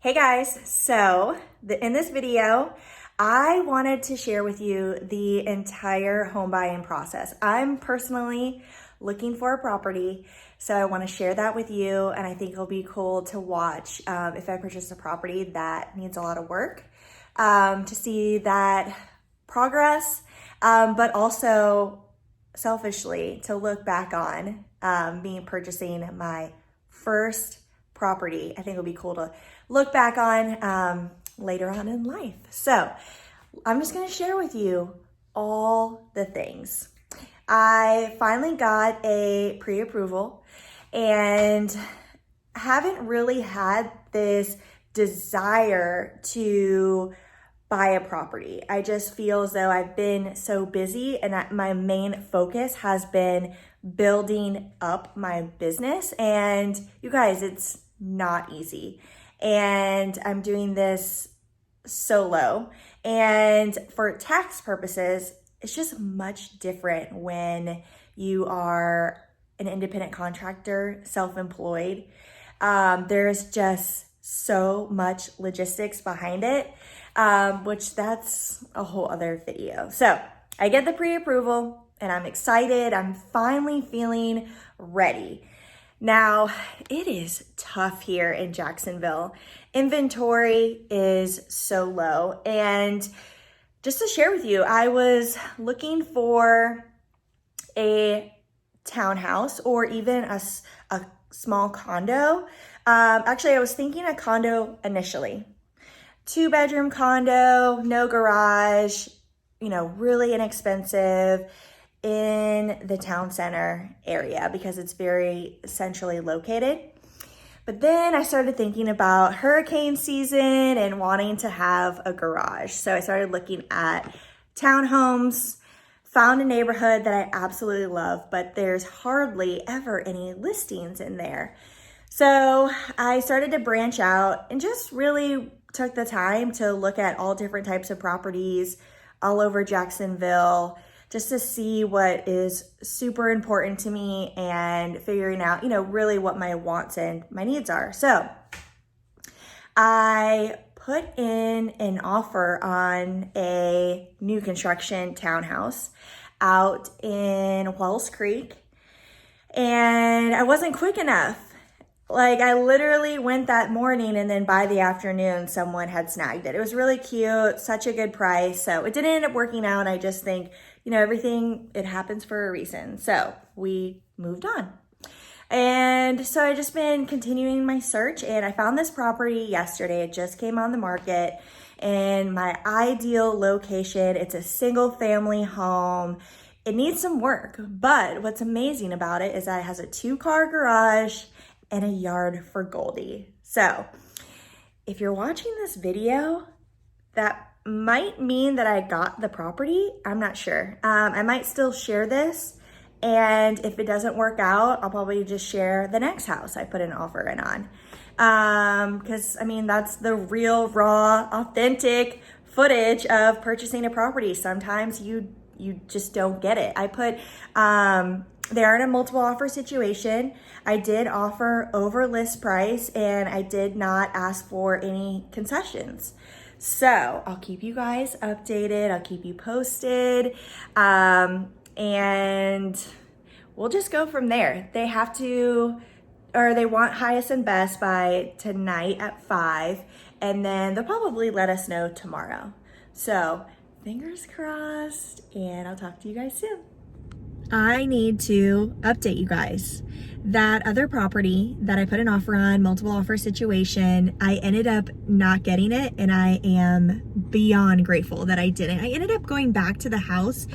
Hey guys, in this video, I wanted to share with you the entire home buying process. I'm personally looking for a property, so I want to share that with you, and I think it'll be cool to watch if I purchase a property that needs a lot of work, to see that progress, but also selfishly to look back on me purchasing my first property. I think it'll be cool to look back on later on in life. So I'm just gonna share with you all the things. I finally got a pre-approval and haven't really had this desire to buy a property. I just feel as though I've been so busy and that my main focus has been building up my business. And you guys, it's not easy. And I'm doing this solo. And for tax purposes, it's just much different when you are an independent contractor, self-employed. There's just so much logistics behind it, which that's a whole other video. So I get the pre-approval and I'm excited. I'm finally feeling ready. Now, it is tough here in Jacksonville. Inventory is so low. And just to share with you, I was looking for a townhouse or even a small condo. Actually, I was thinking a condo initially. 2-bedroom condo, no garage, really inexpensive in the town center area because it's very centrally located. But then I started thinking about hurricane season and wanting to have a garage. So I started looking at townhomes, found a neighborhood that I absolutely love, but there's hardly ever any listings in there. So I started to branch out and just really took the time to look at all different types of properties all over Jacksonville, just to see what is super important to me and figuring out, really what my wants and my needs are. So I put in an offer on a new construction townhouse out in Wells Creek, and I wasn't quick enough. I literally went that morning and then by the afternoon, someone had snagged it. It was really cute, such a good price. So it didn't end up working out. I just think, everything, it happens for a reason. So we moved on. And so I just been continuing my search and I found this property yesterday. It just came on the market in my ideal location. It's a single family home. It needs some work, but what's amazing about it is that it has a 2-car garage and a yard for Goldie. So if you're watching this video, that might mean that I got the property. I'm not sure. I might still share this. And if it doesn't work out, I'll probably just share the next house I put an offer in on. Because that's the real, raw, authentic footage of purchasing a property. Sometimes you just don't get it. I put, they are in a multiple offer situation. I did offer over list price and I did not ask for any concessions. So I'll keep you guys updated. I'll keep you posted. And we'll just go from there. They want highest and best by tonight at 5. And then they'll probably let us know tomorrow. So fingers crossed, and I'll talk to you guys soon. I need to update you guys. That other property that I put an offer on, multiple offer situation, I ended up not getting it, and I am beyond grateful that I didn't. I ended up going back to the house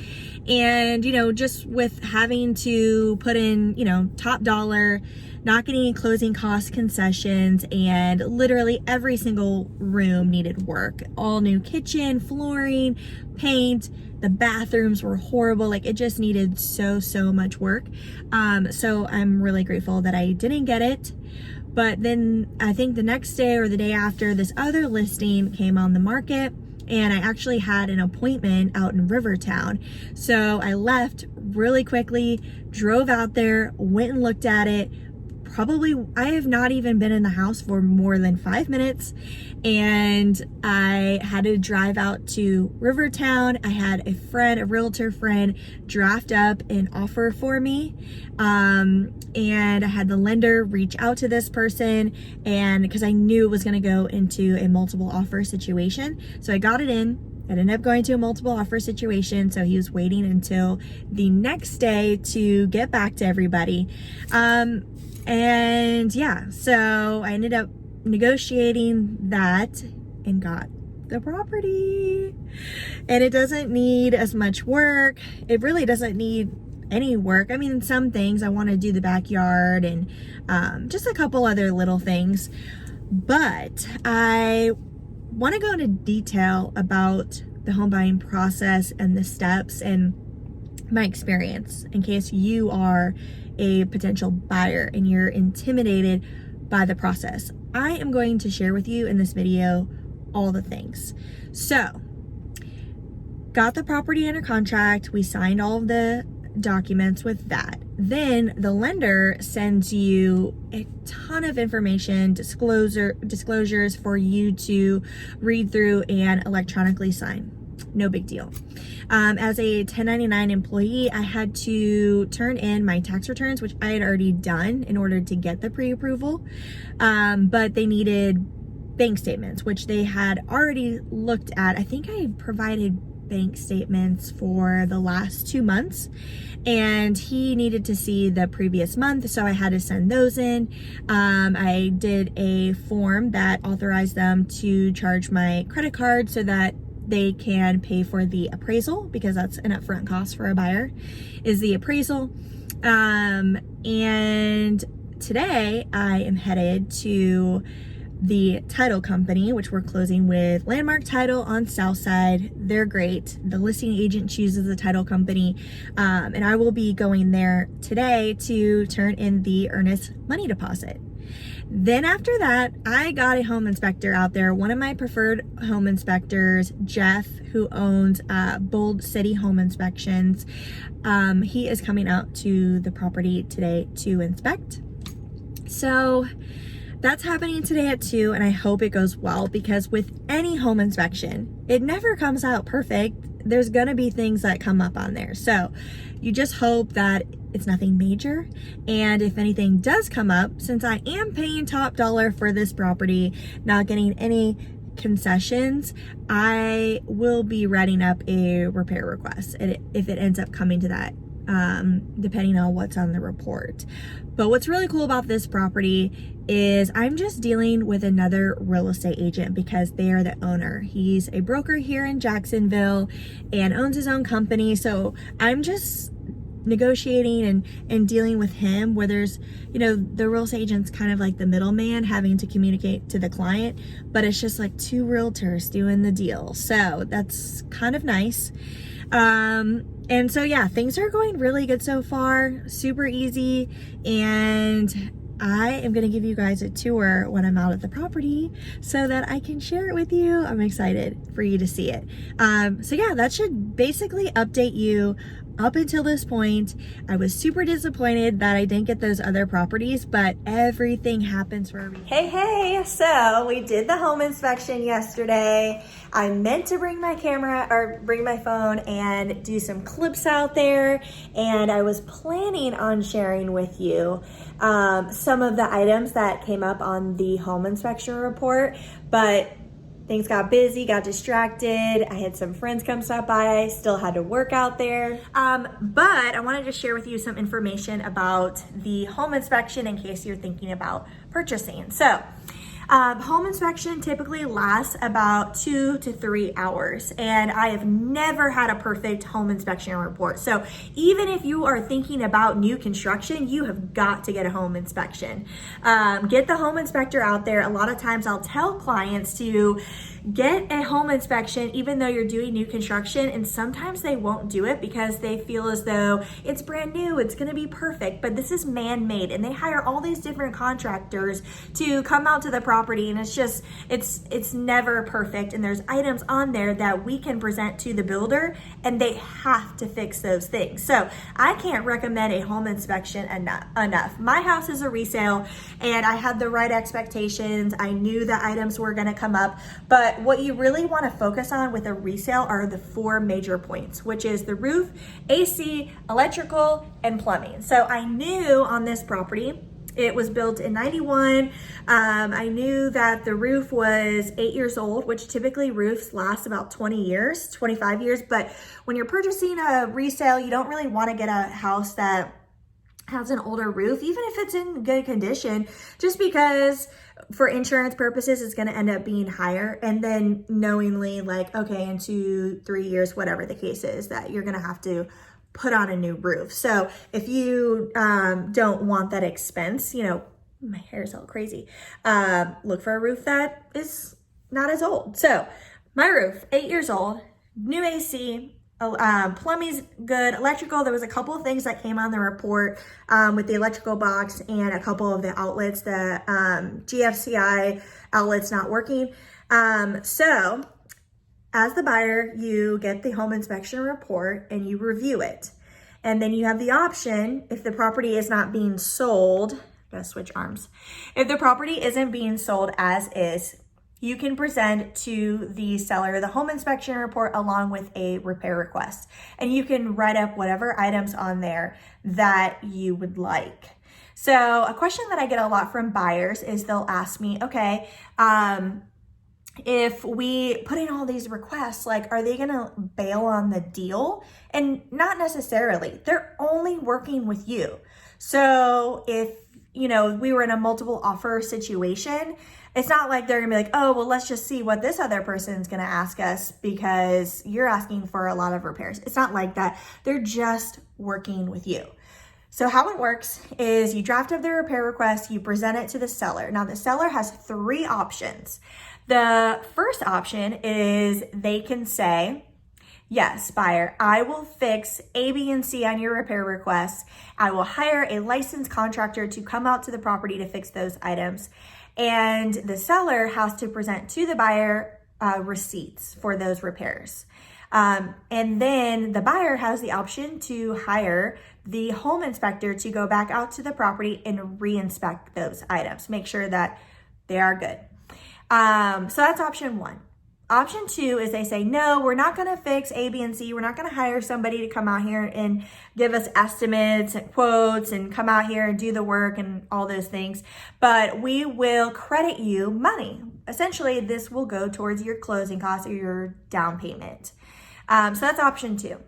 and, just with having to put in, top dollar, not getting any closing cost concessions, and literally every single room needed work. All new kitchen, flooring, paint. The bathrooms were horrible. It just needed so much work. So I'm really grateful that I didn't get it. But then I think the next day or the day after, this other listing came on the market, and I actually had an appointment out in Rivertown. So I left really quickly, drove out there, went and looked at it, I have not even been in the house for more than 5 minutes, and I had to drive out to Rivertown. I had a realtor friend, draft up an offer for me, and I had the lender reach out to this person, and because I knew it was going to go into a multiple offer situation, so I got it in. It ended up going to a multiple offer situation, so he was waiting until the next day to get back to everybody. And yeah, so I ended up negotiating that and got the property. And it doesn't need as much work. It really doesn't need any work. I mean, some things, I want to do the backyard and just a couple other little things. But I want to go into detail about the home buying process and the steps and my experience in case you are a potential buyer and you're intimidated by the process. I am going to share with you in this video all the things. So, got the property under contract. We signed all of the documents with that. Then the lender sends you a ton of information, disclosures for you to read through and electronically sign. No big deal. As a 1099 employee, I had to turn in my tax returns, which I had already done in order to get the pre-approval. But they needed bank statements, which they had already looked at. I think I provided bank statements for the last 2 months, and he needed to see the previous month, so I had to send those in. I did a form that authorized them to charge my credit card so that they can pay for the appraisal, because that's an upfront cost for a buyer, is the appraisal. And today I am headed to the title company, which we're closing with Landmark Title on Southside. They're great. The listing agent chooses the title company, and I will be going there today to turn in the earnest money deposit. Then after that, I got a home inspector out there, one of my preferred home inspectors, Jeff, who owns Bold City Home Inspections. He is coming out to the property today to inspect. So that's happening today at 2, and I hope it goes well, because with any home inspection, it never comes out perfect. There's gonna be things that come up on there. So you just hope that it's nothing major. And if anything does come up, since I am paying top dollar for this property, not getting any concessions, I will be writing up a repair request if it ends up coming to that, depending on what's on the report. But what's really cool about this property is I'm just dealing with another real estate agent, because they are the owner. He's a broker here in Jacksonville and owns his own company. So I'm just negotiating and dealing with him, where there's, the real estate agent's kind of like the middleman, having to communicate to the client, but it's just like 2 realtors doing the deal. So that's kind of nice. And so yeah, things are going really good so far, super easy, and I am going to give you guys a tour when I'm out at the property so that I can share it with you. I'm excited for you to see it. So yeah, that should basically update you up until this point. I was super disappointed that I didn't get those other properties, but everything happens for a reason. Hey, so we did the home inspection yesterday. I meant to bring my camera or bring my phone and do some clips out there, and I was planning on sharing with you some of the items that came up on the home inspection report, but things got busy, got distracted. I had some friends come stop by, still had to work out there. But I wanted to share with you some information about the home inspection in case you're thinking about purchasing. So, home inspection typically lasts about 2 to 3 hours, and I have never had a perfect home inspection report. So even if you are thinking about new construction, you have got to get a home inspection. Get the home inspector out there. A lot of times I'll tell clients to get a home inspection even though you're doing new construction, and sometimes they won't do it because they feel as though it's brand new, it's gonna be perfect, but this is man-made, and they hire all these different contractors to come out to the property property, and it's never perfect, and there's items on there that we can present to the builder and they have to fix those things. So I can't recommend a home inspection enough. My house is a resale and I had the right expectations. I knew the items were going to come up, but what you really want to focus on with a resale are the 4 major points, which is the roof, AC, electrical, and plumbing. So I knew on this property, it was built in 91. I knew that the roof was 8 years old, which typically roofs last about 20 years, 25 years. But when you're purchasing a resale, you don't really want to get a house that has an older roof, even if it's in good condition, just because for insurance purposes, it's going to end up being higher. And then knowingly like, okay, in 2-3 years, whatever the case is, that you're going to have to put on a new roof. So if you don't want that expense, my hair is all crazy, look for a roof that is not as old. So my roof, 8 years old, new AC, plumbing's good, electrical, there was a couple of things that came on the report with the electrical box and a couple of the outlets, the GFCI outlets not working. So as the buyer, you get the home inspection report and you review it. And then you have the option, if the property is not being sold, I'm gonna switch arms. If the property isn't being sold as is, you can present to the seller the home inspection report along with a repair request. And you can write up whatever items on there that you would like. So a question that I get a lot from buyers is they'll ask me, okay, if we put in all these requests, like, are they gonna bail on the deal? And not necessarily. They're only working with you. So if, we were in a multiple offer situation, it's not like they're gonna be like, oh, well, let's just see what this other person's gonna ask us because you're asking for a lot of repairs. It's not like that. They're just working with you. So how it works is you draft up the repair request, you present it to the seller. Now the seller has 3 options. The first option is they can say, yes, buyer, I will fix A, B, and C on your repair request. I will hire a licensed contractor to come out to the property to fix those items. And the seller has to present to the buyer receipts for those repairs. And then the buyer has the option to hire the home inspector to go back out to the property and re-inspect those items, make sure that they are good. So that's option 1. Option 2 is they say, no, we're not going to fix A, B, and C. We're not going to hire somebody to come out here and give us estimates and quotes and come out here and do the work and all those things, but we will credit you money. Essentially, this will go towards your closing costs or your down payment. So that's option 2.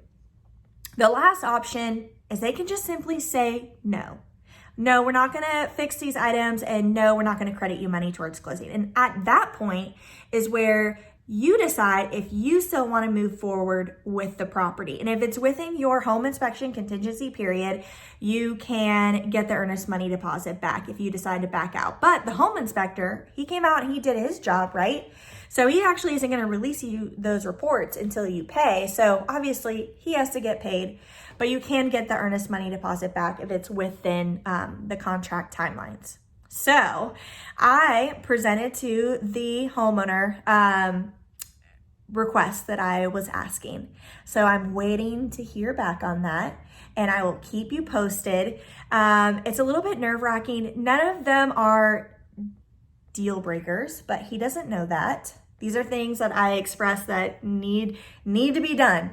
The last option is they can just simply say no. No, we're not gonna fix these items, and no, we're not gonna credit you money towards closing. And at that point is where you decide if you still wanna move forward with the property. And if it's within your home inspection contingency period, you can get the earnest money deposit back if you decide to back out. But the home inspector, he came out and he did his job, right? So he actually isn't gonna release you those reports until you pay. So obviously he has to get paid, but you can get the earnest money deposit back if it's within the contract timelines. So I presented to the homeowner request that I was asking. So I'm waiting to hear back on that, and I will keep you posted. It's a little bit nerve-wracking. None of them are deal breakers, but he doesn't know that. These are things that I express that need to be done.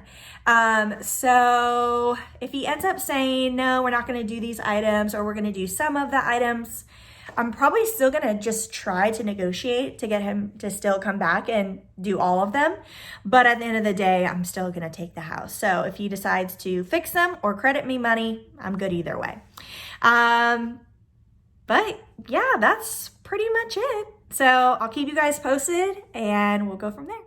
So if he ends up saying, no, we're not gonna do these items, or we're gonna do some of the items, I'm probably still gonna just try to negotiate to get him to still come back and do all of them. But at the end of the day, I'm still gonna take the house. So if he decides to fix them or credit me money, I'm good either way. But yeah, that's pretty much it. So I'll keep you guys posted and we'll go from there.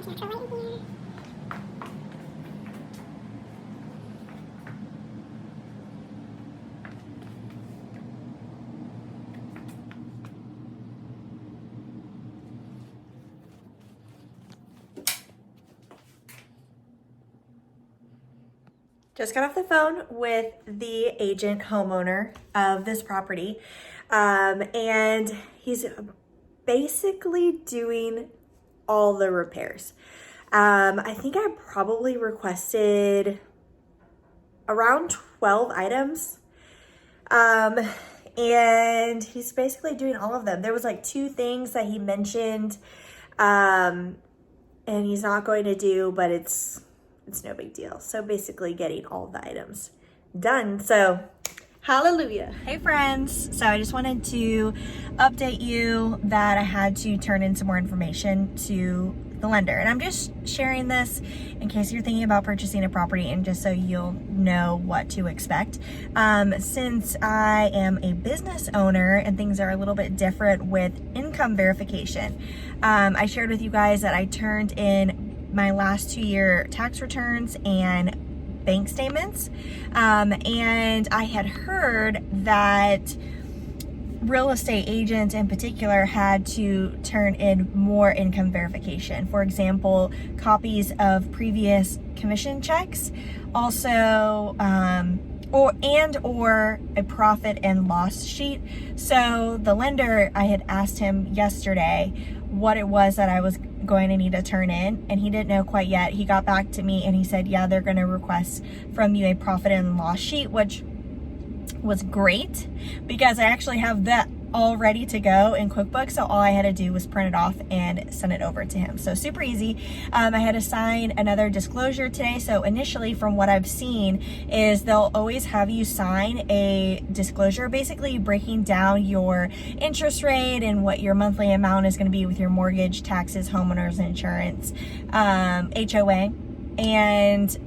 Just got off the phone with the agent homeowner of this property, and he's basically doing all the repairs. I think I probably requested around 12 items, and he's basically doing all of them. There was like 2 things that he mentioned, and he's not going to do, but it's no big deal. So basically getting all the items done. So hallelujah. Hey friends. So I just wanted to update you that I had to turn in some more information to the lender. And I'm just sharing this in case you're thinking about purchasing a property and just so you'll know what to expect. Since I am a business owner and things are a little bit different with income verification, I shared with you guys that I turned in my last 2-year tax returns and bank statements. And I had heard that real estate agents in particular had to turn in more income verification. For example, copies of previous commission checks, also or a profit and loss sheet. So the lender, I had asked him yesterday what it was that I was going to need to turn in, and he didn't know quite yet. He got back to me and he said, yeah, they're going to request from you a profit and loss sheet, which was great because I actually have that all ready to go in QuickBooks. So all I had to do was print it off and send it over to him. So super easy. I had to sign another disclosure today. So initially, from what I've seen, is they'll always have you sign a disclosure, basically breaking down your interest rate and what your monthly amount is going to be with your mortgage, taxes, homeowners insurance, HOA, and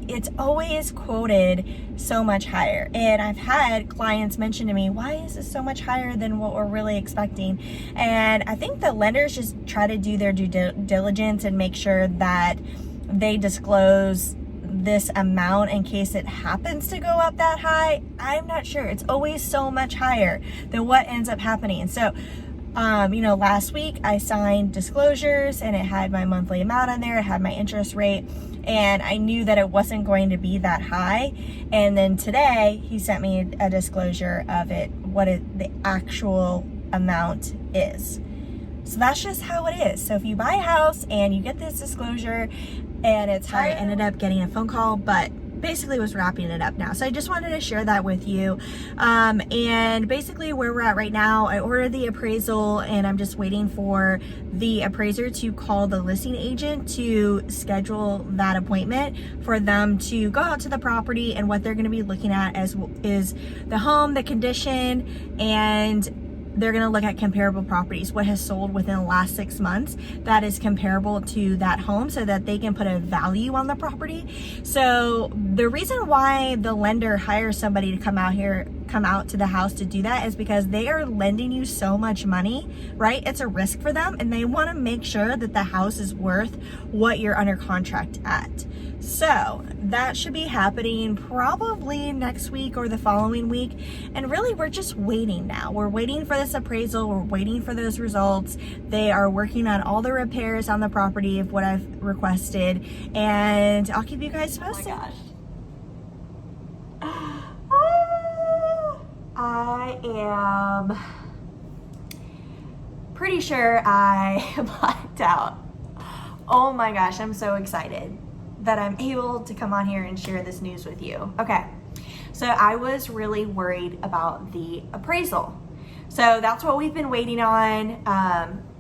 it's always quoted so much higher. And I've had clients mention to me, why is this so much higher than what we're really expecting? And I think the lenders just try to do their due diligence and make sure that they disclose this amount in case it happens to go up that high. I'm not sure. It's always so much higher than what ends up happening. So last week I signed disclosures and it had my monthly amount on there, it had my interest rate, and I knew that it wasn't going to be that high. And then today he sent me a disclosure of the actual amount is. So that's just how it is. So if you buy a house and you get this disclosure and it's high, I ended up getting a phone call, but basically was wrapping it up now. So I just wanted to share that with you. And basically where we're at right now, I ordered the appraisal and I'm just waiting for the appraiser to call the listing agent to schedule that appointment for them to go out to the property. And what they're going to be looking at is the home, the condition, and they're going to look at comparable properties, what has sold within the last 6 months that is comparable to that home, so that they can put a value on the property. So the reason why the lender hires somebody to come out to the house to do that is because they are lending you so much money, right? It's a risk for them, and they want to make sure that the house is worth what you're under contract at. So that should be happening probably next week or the following week. And really, we're just waiting now. We're waiting for this appraisal. We're waiting for those results. They are working on all the repairs on the property of what I've requested. And I'll keep you guys posted. Oh my gosh. I am pretty sure I blacked out. Oh my gosh, I'm so excited that I'm able to come on here and share this news with you. Okay, so I was really worried about the appraisal. So that's what we've been waiting on.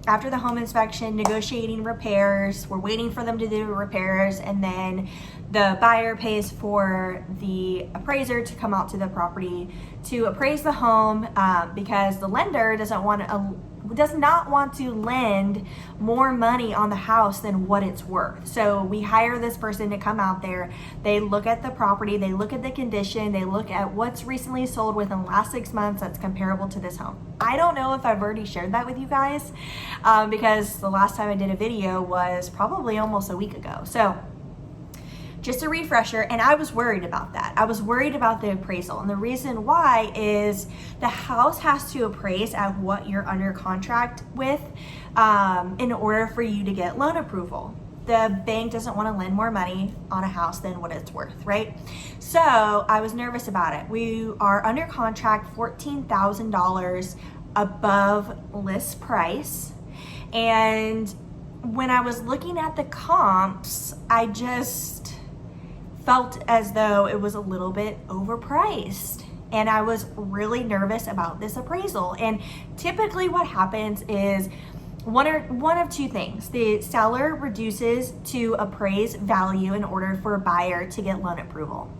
After the home inspection, negotiating repairs, we're waiting for them to do repairs, and then the buyer pays for the appraiser to come out to the property to appraise the home, because the lender doesn't want does not want to lend more money on the house than what it's worth. So we hire this person to come out there. They look at the property, they look at the condition, they look at what's recently sold within the last 6 months that's comparable to this home. I don't know if I've already shared that with you guys because the last time I did a video was probably almost a week ago. So just a refresher, and I was worried about that. I was worried about the appraisal, and the reason why is the house has to appraise at what you're under contract with in order for you to get loan approval. The bank doesn't want to lend more money on a house than what it's worth, right? So I was nervous about it. We are under contract $14,000 above list price, and when I was looking at the comps, I just felt as though it was a little bit overpriced, and I was really nervous about this appraisal. And typically what happens is one of two things. The seller reduces to appraised value in order for a buyer to get loan approval,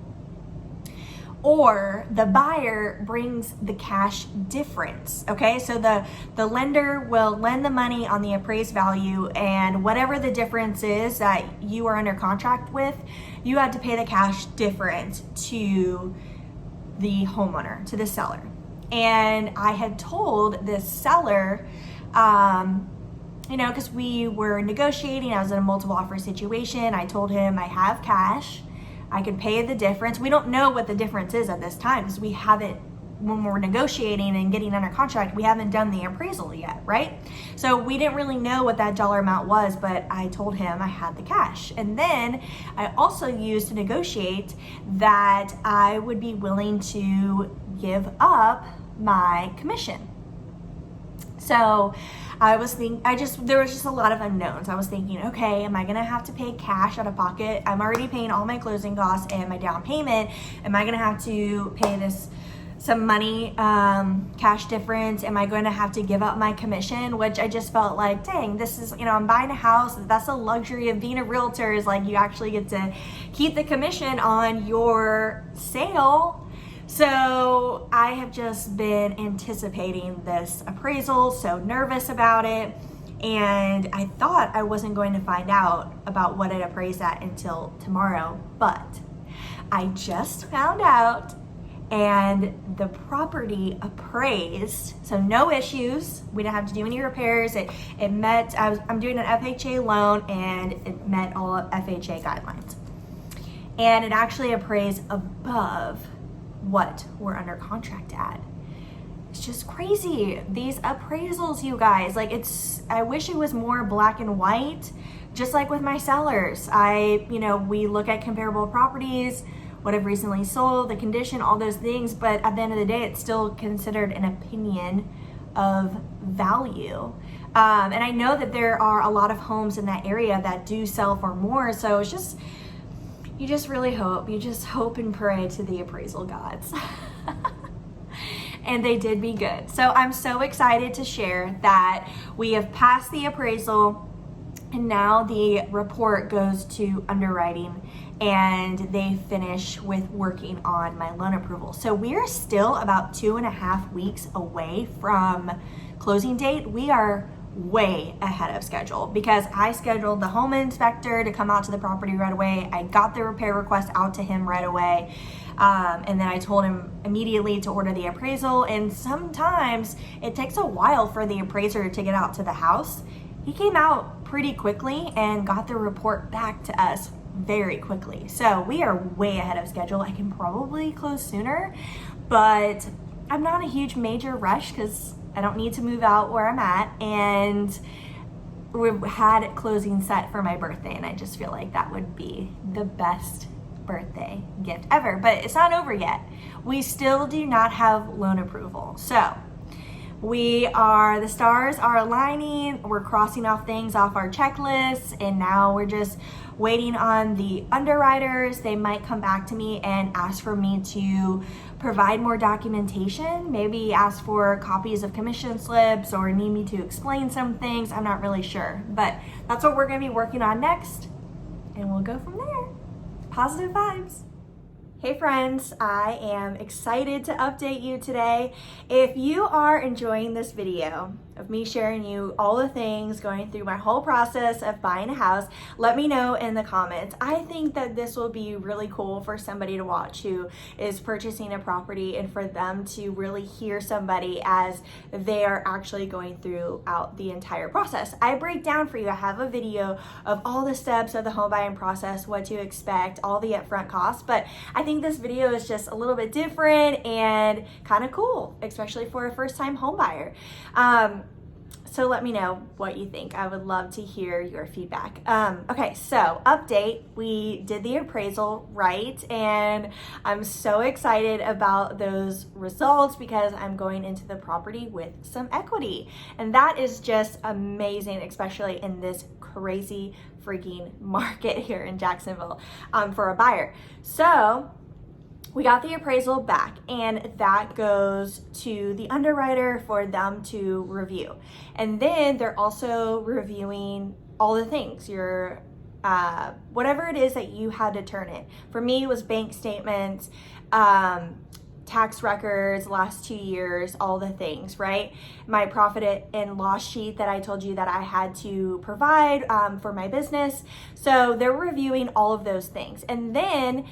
or the buyer brings the cash difference. Okay, so the lender will lend the money on the appraised value, and whatever the difference is that you are under contract with, you had to pay the cash difference to the homeowner, to the seller. And I had told this seller, because we were negotiating, I was in a multiple offer situation. I told him I have cash, I could pay the difference. We don't know what the difference is at this time because we haven't, when we're negotiating and getting under contract, we haven't done the appraisal yet, right? So we didn't really know what that dollar amount was, but I told him I had the cash. And then I also used to negotiate that I would be willing to give up my commission. So there was just a lot of unknowns. I was thinking, okay, am I gonna have to pay cash out of pocket? I'm already paying all my closing costs and my down payment. Am I gonna have to pay this some money, cash difference? Am I going to have to give up my commission? Which I just felt like, dang, this is, I'm buying a house. That's a luxury of being a realtor, is like you actually get to keep the commission on your sale. So I have just been anticipating this appraisal, so nervous about it. And I thought I wasn't going to find out about what it appraised at until tomorrow, but I just found out, and the property appraised, so no issues. We didn't have to do any repairs. It met, I'm doing an FHA loan, and it met all of FHA guidelines. And it actually appraised above what we're under contract at. It's just crazy. These appraisals, you guys, like I wish it was more black and white, just like with my sellers. We look at comparable properties, what have recently sold, the condition, all those things, but at the end of the day, it's still considered an opinion of value. And I know that there are a lot of homes in that area that do sell for more, so it's just, you just hope and pray to the appraisal gods. And they did be good. So I'm so excited to share that we have passed the appraisal, and now the report goes to underwriting, and they finish with working on my loan approval. So we are still about 2.5 weeks away from closing date. We are way ahead of schedule because I scheduled the home inspector to come out to the property right away. I got the repair request out to him right away. And then I told him immediately to order the appraisal. And sometimes it takes a while for the appraiser to get out to the house. He came out pretty quickly and got the report back to us very quickly. So we are way ahead of schedule. I can probably close sooner, but I'm not a huge major rush because I don't need to move out where I'm at, and we've had closing set for my birthday, and I just feel like that would be the best birthday gift ever. But it's not over yet. We still do not have loan approval. So the stars are aligning, we're crossing off things off our checklists, and now we're just waiting on the underwriters. They might come back to me and ask for me to provide more documentation, maybe ask for copies of commission slips or need me to explain some things. I'm not really sure, but that's what we're gonna be working on next, and we'll go from there. Positive vibes. Hey friends, I am excited to update you today. If you are enjoying this video of me sharing you all the things going through my whole process of buying a house, let me know in the comments. I think that this will be really cool for somebody to watch who is purchasing a property and for them to really hear somebody as they are actually going throughout the entire process. I break down for you, I have a video of all the steps of the home buying process, what to expect, all the upfront costs, but I think this video is just a little bit different and kind of cool, especially for a first-time home buyer. So let me know what you think. I would love to hear your feedback. Okay, so update, we did the appraisal right, and I'm so excited about those results because I'm going into the property with some equity. And that is just amazing, especially in this crazy freaking market here in Jacksonville for a buyer. So we got the appraisal back, and that goes to the underwriter for them to review. And then they're also reviewing all the things, your whatever it is that you had to turn in. For me, it was bank statements, tax records, last 2 years, all the things, right? My profit and loss sheet that I told you that I had to provide for my business. So they're reviewing all of those things. And then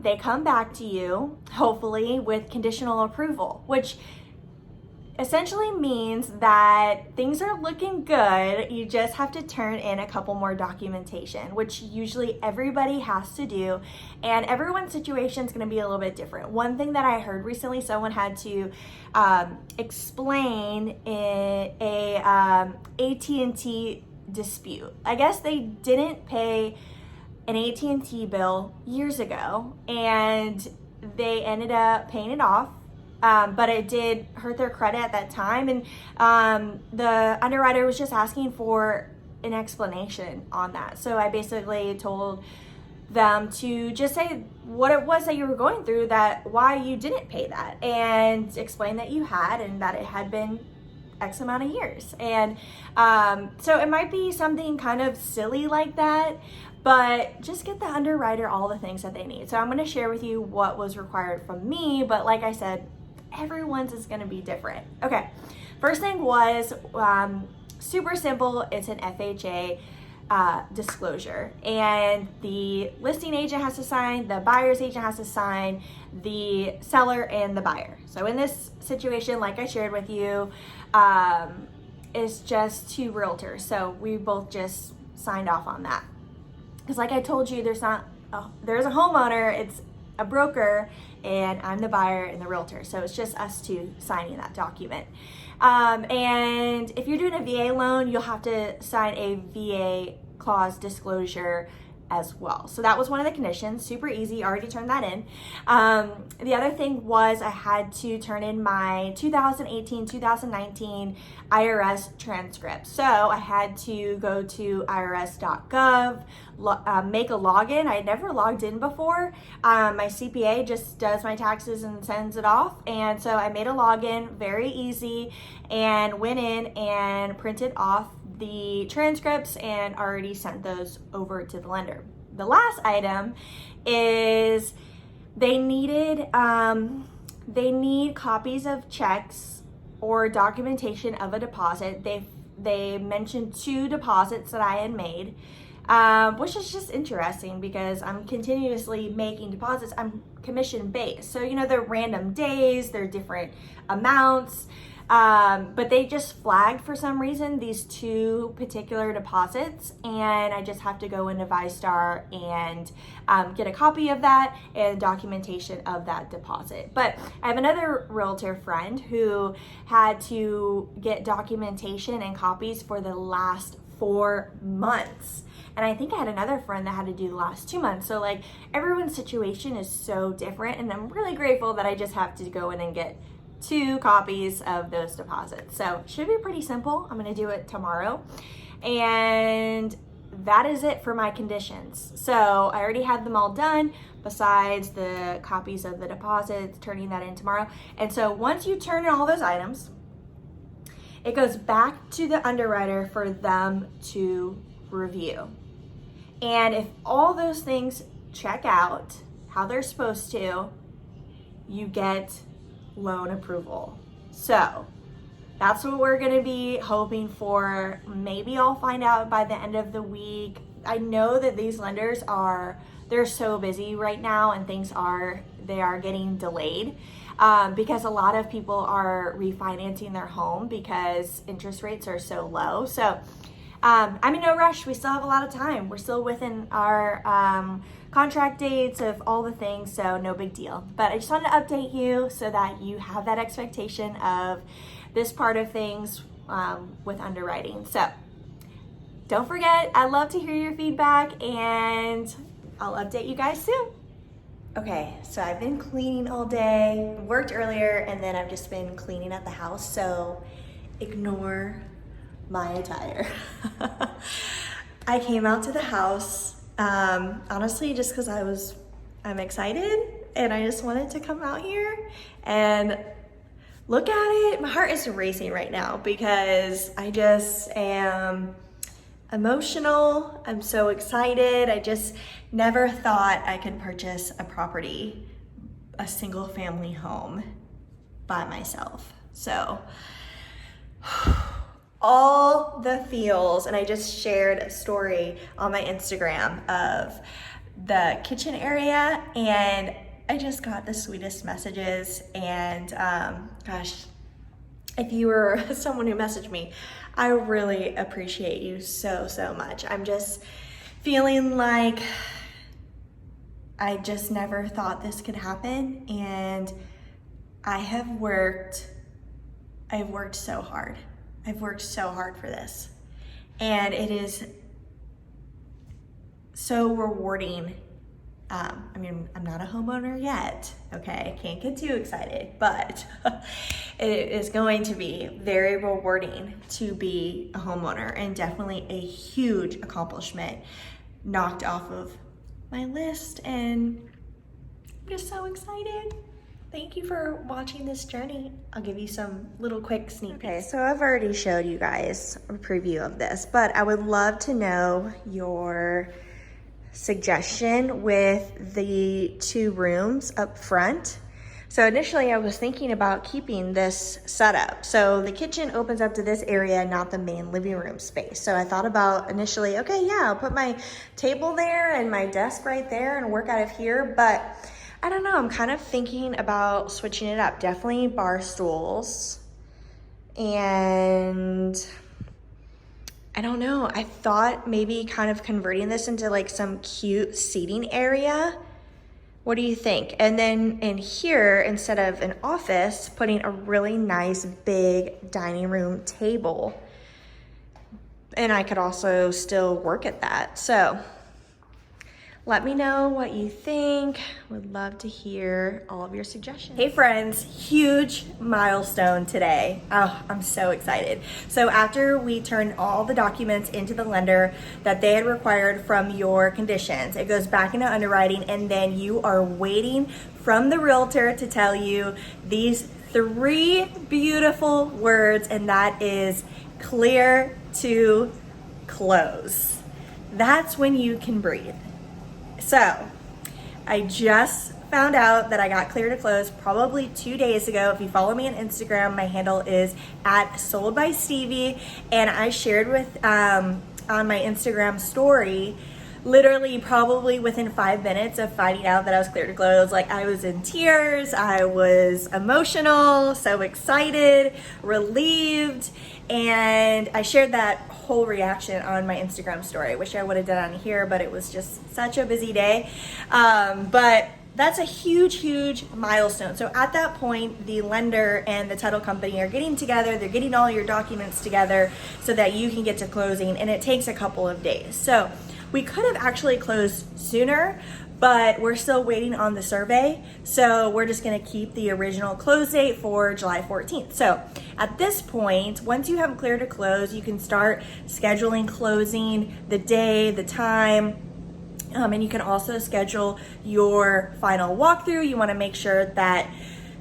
they come back to you, hopefully, with conditional approval, which essentially means that things are looking good. You just have to turn in a couple more documentation, which usually everybody has to do, and everyone's situation is going to be a little bit different. One thing that I heard recently, someone had to explain in a AT&T dispute. I guess they didn't pay an AT&T bill years ago, and they ended up paying it off. But it did hurt their credit at that time, and the underwriter was just asking for an explanation on that. So I basically told them to just say what it was that you were going through, that why you didn't pay that, and explain that you had and that it had been X amount of years. And so it might be something kind of silly like that, but just get the underwriter all the things that they need. So I'm going to share with you what was required from me, but like I said, everyone's is going to be different. Okay, first thing was super simple. It's an FHA disclosure, and the listing agent has to sign, the buyer's agent has to sign, the seller and the buyer. So in this situation, like I shared with you, it's just two realtors. So we both just signed off on that. Because like I told you, there's a homeowner, it's a broker, and I'm the buyer and the realtor. So it's just us two signing that document. And if you're doing a VA loan, you'll have to sign a VA clause disclosure as well. So that was one of the conditions. Super easy, already turned that in. The other thing was I had to turn in my 2018-2019 Irs Transcript. So I had to go to irs.gov, make a login. I had never logged in before. My CPA just does my taxes and sends it off. And so I made a login, very easy, and went in and printed off the transcripts and already sent those over to the lender. The last item is they need copies of checks or documentation of a deposit. They mentioned 2 deposits that I had made, which is just interesting because I'm continuously making deposits. I'm commission based, so they're random days, they're different amounts. But they just flagged for some reason these 2 particular deposits, and I just have to go into ViStar and get a copy of that and documentation of that deposit. But I have another realtor friend who had to get documentation and copies for the last 4 months. And I think I had another friend that had to do the last 2 months. So like everyone's situation is so different, and I'm really grateful that I just have to go in and get 2 copies of those deposits. So should be pretty simple. I'm going to do it tomorrow. And that is it for my conditions. So I already had them all done besides the copies of the deposits, turning that in tomorrow. And so once you turn in all those items, it goes back to the underwriter for them to review. And if all those things check out, how they're supposed to, you get loan approval. So that's what we're gonna be hoping for. Maybe I'll find out by the end of the week. I know that these lenders they're so busy right now, and they are getting delayed because a lot of people are refinancing their home because interest rates are so low. So I'm in no rush. We still have a lot of time. We're still within our contract dates of all the things, so no big deal. But I just wanted to update you so that you have that expectation of this part of things with underwriting. So don't forget, I love to hear your feedback, and I'll update you guys soon. Okay, so I've been cleaning all day, worked earlier, and then I've just been cleaning up the house, so ignore my attire. I came out to the house, honestly, just because I'm excited, and I just wanted to come out here and look at it. My heart is racing right now because I just am emotional. I'm so excited. I just never thought I could purchase a property, a single family home by myself. So all the feels, and I just shared a story on my Instagram of the kitchen area, and I just got the sweetest messages. And gosh, if you were someone who messaged me, I really appreciate you so, so much. I'm just feeling like I just never thought this could happen, and I've worked so hard. I've worked so hard for this, and it is so rewarding. I mean, I'm not a homeowner yet, okay? I can't get too excited, but it is going to be very rewarding to be a homeowner, and definitely a huge accomplishment knocked off of my list, and I'm just so excited. Thank you for watching this journey. I'll give you some little quick sneak peeks. Okay, so I've already showed you guys a preview of this, but I would love to know your suggestion with the 2 rooms up front. So initially I was thinking about keeping this setup. So the kitchen opens up to this area, not the main living room space. So I thought about initially, okay, yeah, I'll put my table there and my desk right there and work out of here. But I don't know, I'm kind of thinking about switching it up. Definitely bar stools, and I don't know, I thought maybe kind of converting this into like some cute seating area. What do you think? And then in here, instead of an office, putting a really nice big dining room table. And I could also still work at that. So let me know what you think. Would love to hear all of your suggestions. Hey friends, huge milestone today. Oh, I'm so excited. So after we turn all the documents into the lender that they had required from your conditions, it goes back into underwriting, and then you are waiting from the realtor to tell you these 3 beautiful words, and that is clear to close. That's when you can breathe. So I just found out that I got clear to close probably 2 days ago. If you follow me on Instagram, my handle is @soldbystevie, and I shared with on my Instagram story, literally probably within 5 minutes of finding out that I was clear to close. Like, I was in tears, I was emotional, so excited, relieved, and I shared that whole reaction on my Instagram story. I wish I would have done it on here, but it was just such a busy day. But that's a huge, huge milestone. So at that point, the lender and the title company are getting together, they're getting all your documents together so that you can get to closing, and it takes a couple of days. So we could have actually closed sooner, but we're still waiting on the survey. So we're just gonna keep the original close date for July 14th. So at this point, once you have clear to close, you can start scheduling closing, the day, the time, and you can also schedule your final walkthrough. You wanna make sure that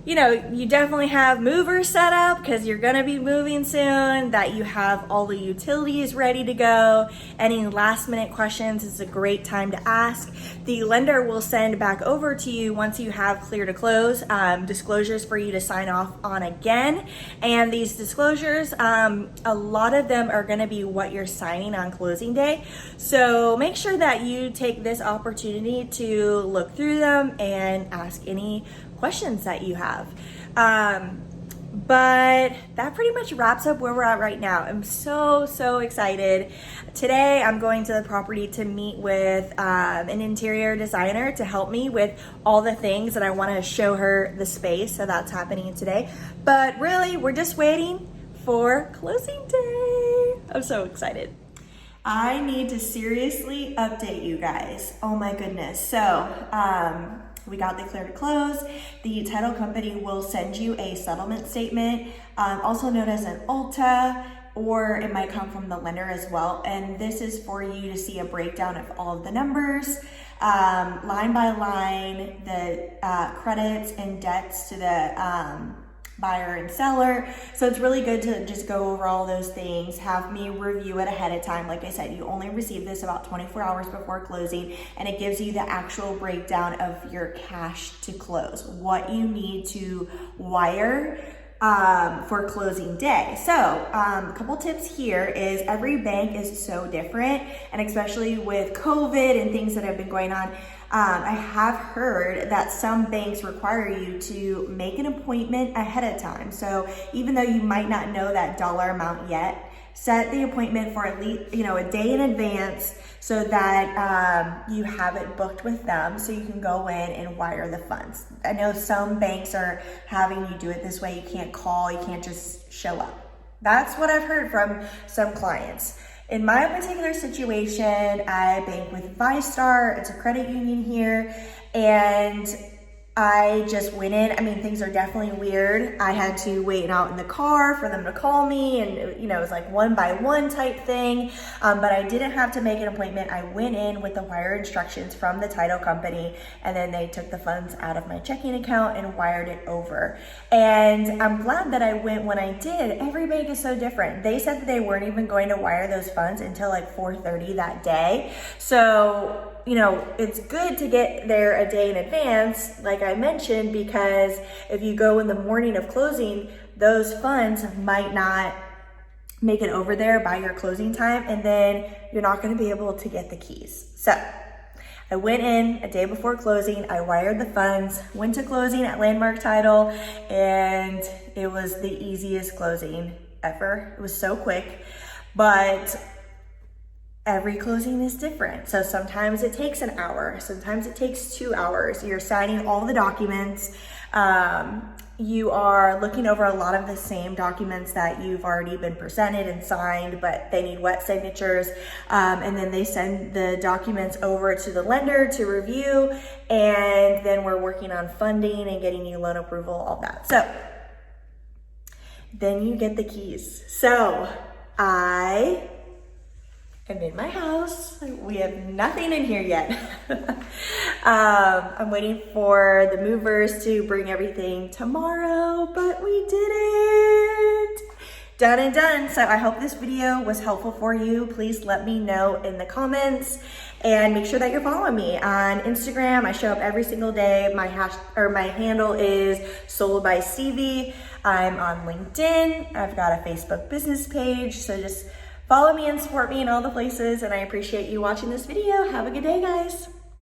you definitely have movers set up because you're gonna be moving soon, that you have all the utilities ready to go. Any last minute questions is a great time to ask. The lender will send back over to you once you have clear to close, disclosures for you to sign off on again. And these disclosures, a lot of them are gonna be what you're signing on closing day. So make sure that you take this opportunity to look through them and ask any questions that you have. But that pretty much wraps up where we're at right now. I'm so excited. Today I'm going to the property to meet with an interior designer to help me with all the things that I want to show her the space. So that's happening today. But really, we're just waiting for closing day. I'm so excited. I need to seriously update you guys. Oh my goodness. So, we got the clear to close. The title company will send you a settlement statement, also known as an ULTA, or it might come from the lender as well. And this is for you to see a breakdown of all of the numbers, line by line, the credits and debts to the buyer and seller. So it's really good to just go over all those things, have me review it ahead of time. Like I said, you only receive this about 24 hours before closing, and it gives you the actual breakdown of your cash to close, what you need to wire for closing day. So a couple tips here is every bank is so different, and especially with COVID and things that have been going on, I have heard that some banks require you to make an appointment ahead of time. So even though you might not know that dollar amount yet, set the appointment for at least, a day in advance so that you have it booked with them so you can go in and wire the funds. I know some banks are having you do it this way. You can't call, you can't just show up. That's what I've heard from some clients. In my particular situation, I bank with ViStar. It's a credit union here, and I just went in. I mean, things are definitely weird. I had to wait out in the car for them to call me, and it was like one by one type thing. But I didn't have to make an appointment. I went in with the wire instructions from the title company, and then they took the funds out of my checking account and wired it over. And I'm glad that I went when I did. Every bank is so different. They said that they weren't even going to wire those funds until like 4:30 that day. So it's good to get there a day in advance, like I mentioned, because if you go in the morning of closing, those funds might not make it over there by your closing time, and then you're not going to be able to get the keys. So I went in a day before closing, I wired the funds, went to closing at Landmark Title, and it was the easiest closing ever. It was so quick, but every closing is different. So sometimes it takes an hour, sometimes it takes 2 hours. You're signing all the documents. You are looking over a lot of the same documents that you've already been presented and signed, but they need wet signatures. And then they send the documents over to the lender to review. And then we're working on funding and getting you loan approval, all that. So then you get the keys. So I'm in my house. We have nothing in here yet. I'm waiting for the movers to bring everything tomorrow, but we did it. Done and done. So I hope this video was helpful for you. Please let me know in the comments, and make sure that you're following me on Instagram. I show up every single day. My handle is Sold by Stevie. I'm on LinkedIn. I've got a Facebook business page. So just follow me and support me in all the places, and I appreciate you watching this video. Have a good day, guys.